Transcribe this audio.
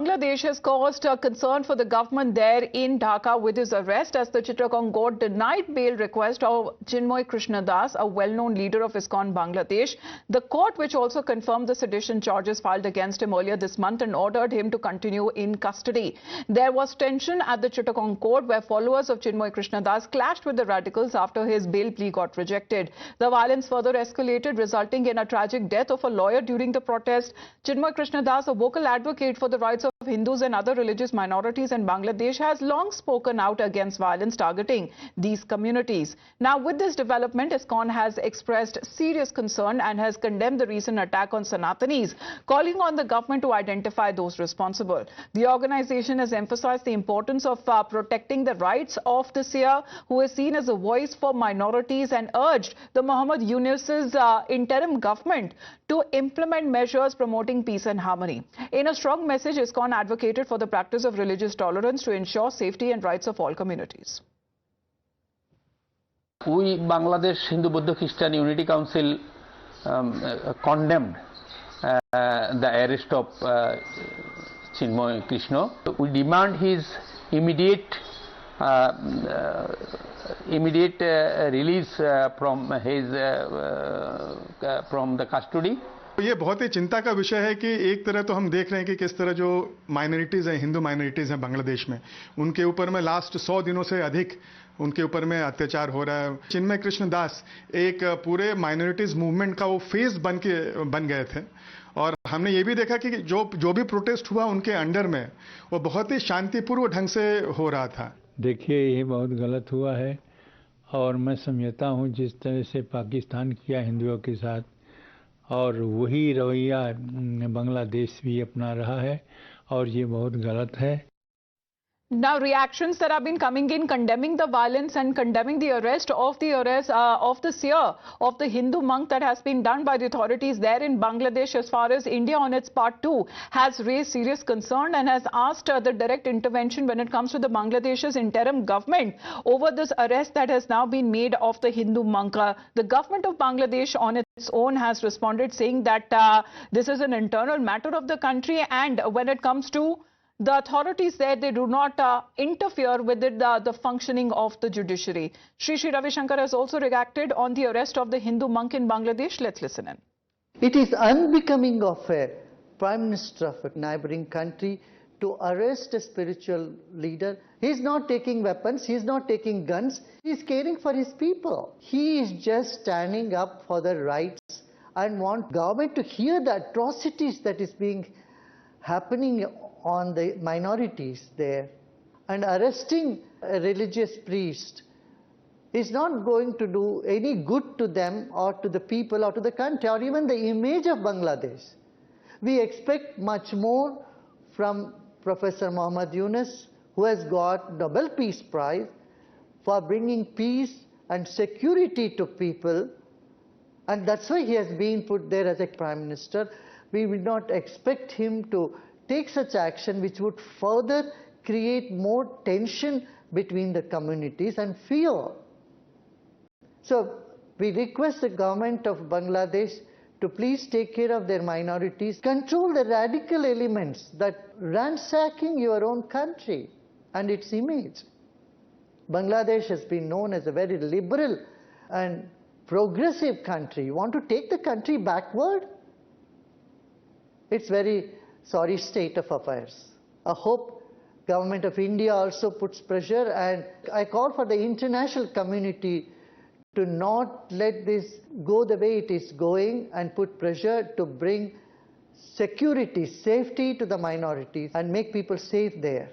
Bangladesh has caused concern for the government there in Dhaka with his arrest as the Chittagong court denied bail request of Chinmoy Krishnadas, a well-known leader of ISKCON Bangladesh. The court, which also confirmed the sedition charges filed against him earlier this month and ordered him to continue in custody. There was tension at the Chittagong court where followers of Chinmoy Krishnadas clashed with the radicals after his bail plea got rejected. The violence further escalated, resulting in a tragic death of a lawyer during the protest. Chinmoy Krishnadas, a vocal advocate for the rights of Hindus and other religious minorities in Bangladesh, has long spoken out against violence targeting these communities. Now, with this development, ISKCON has expressed serious concern and has condemned the recent attack on Sanatanis, calling on the government to identify those responsible. The organization has emphasized the importance of protecting the rights of the seer, who is seen as a voice for minorities, and urged the Muhammad Yunus's interim government to implement measures promoting peace and harmony. In a strong message, ISKCON advocated for the practice of religious tolerance to ensure safety and rights of all communities. We, Bangladesh Hindu Buddha Christian Unity Council, condemned the arrest of Chinmoy Krishna. We demand his immediate release from the custody. ये बहुत ही चिंता का विषय है कि एक तरह तो हम देख रहे हैं कि किस तरह जो माइनॉरिटीज़ हैं, हिंदू माइनॉरिटीज़ हैं बांग्लादेश में, उनके ऊपर में लास्ट 100 दिनों से अधिक उनके ऊपर में अत्याचार हो रहा है। चिन्मय कृष्णदास एक पूरे माइनॉरिटीज़ मूवमेंट का वो फेस बन गए थे और हमने ये भी देखा कि जो भी प्रोटेस्ट हुआ उनके अंडर में वो बहुत ही शांतिपूर्व ढंग से हो रहा था। देखिए, ये बहुत गलत हुआ है और मैं समझता हूँ जिस तरह से पाकिस्तान किया हिंदुओं के साथ, और वही रवैया बांग्लादेश भी अपना रहा है और ये बहुत गलत है। Now, reactions that have been coming in condemning the violence and condemning the arrest of the seer of the Hindu monk that has been done by the authorities there in Bangladesh, as far as India on its part too has raised serious concern and has asked the direct intervention when it comes to the Bangladesh's interim government over this arrest that has now been made of the Hindu monk. The government of Bangladesh on its own has responded, saying that this is an internal matter of the country, and when it comes to the authorities there, they do not interfere with the functioning of the judiciary. Sri Ravi Shankar has also reacted on the arrest of the Hindu monk in Bangladesh. Let's listen in. It is unbecoming of a prime minister of a neighboring country to arrest a spiritual leader. He is not taking weapons, he is not taking guns, he is caring for his people. He is just standing up for the rights and want government to hear the atrocities that is being happening on the minorities there. And arresting a religious priest is not going to do any good to them or to the people or to the country or even the image of Bangladesh. We expect much more from Professor Muhammad Yunus, who has got Nobel Peace Prize for bringing peace and security to people, and that's why he has been put there as a prime minister. We will not expect him to take such action which would further create more tension between the communities and fear. So we request the government of Bangladesh to please take care of their minorities, control the radical elements that ransacking your own country and its image. Bangladesh has been known as a very liberal and progressive country. You want to take the country backward? It's very sorry state of affairs. I hope Government of India also puts pressure, and I call for the international community to not let this go the way it is going and put pressure to bring security, safety to the minorities and make people safe there.